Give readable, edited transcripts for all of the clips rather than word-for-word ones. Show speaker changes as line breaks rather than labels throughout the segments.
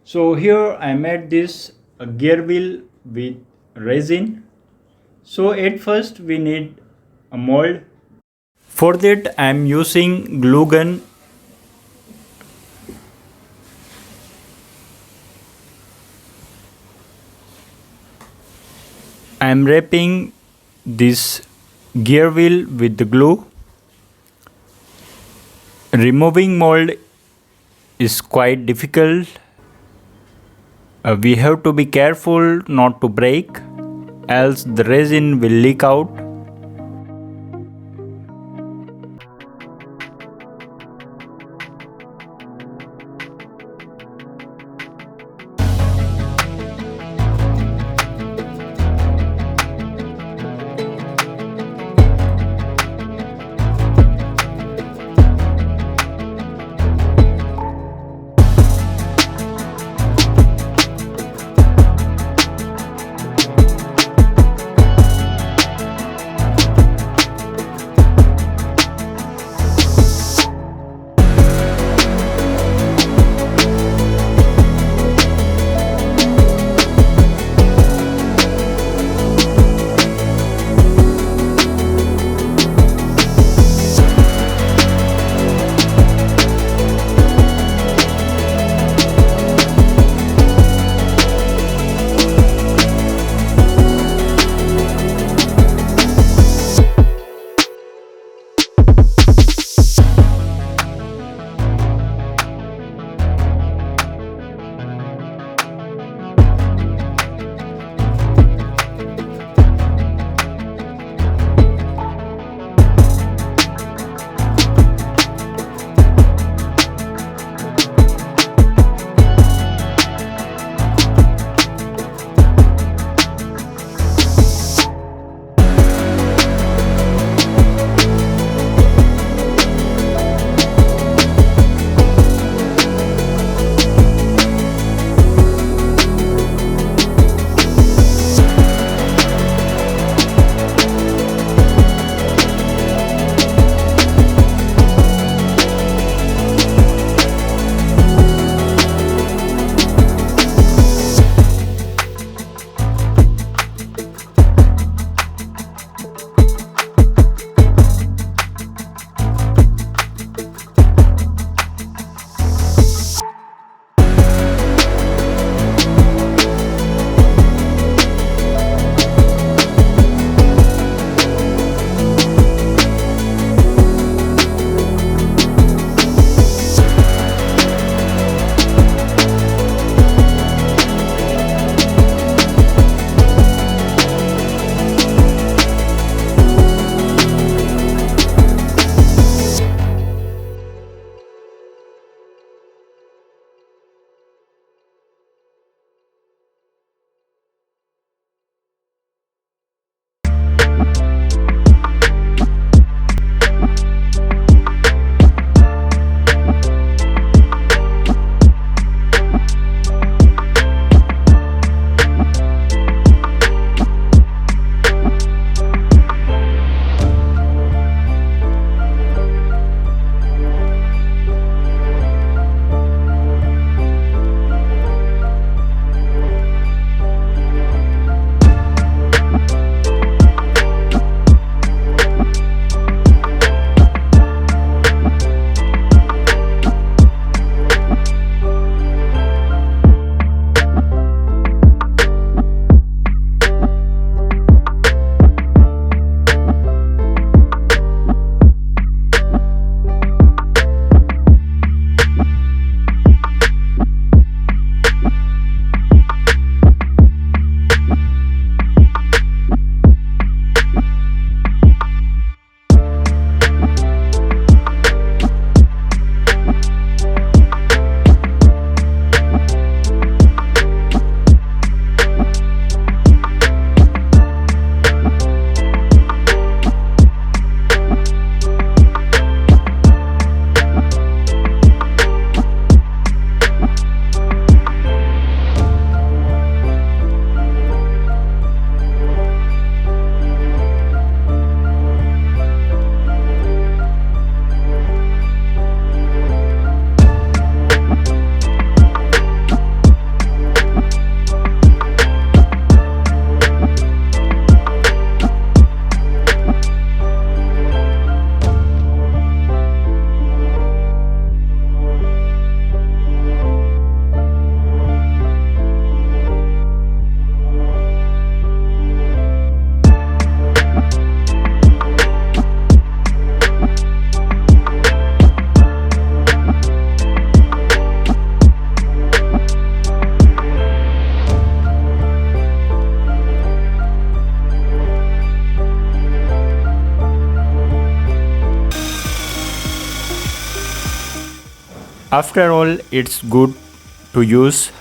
So here I made this gear wheel with resin. So at first we need a mold. For that I am using glue gun. I am wrapping this gear wheel with the glue. Removing mold is quite difficult. We have to be careful not to break, else the resin will leak out. After all, it's good to use.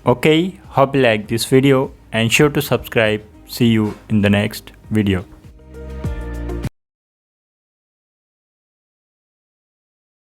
Okay, hope you like this video and sure to subscribe. See you in the next video.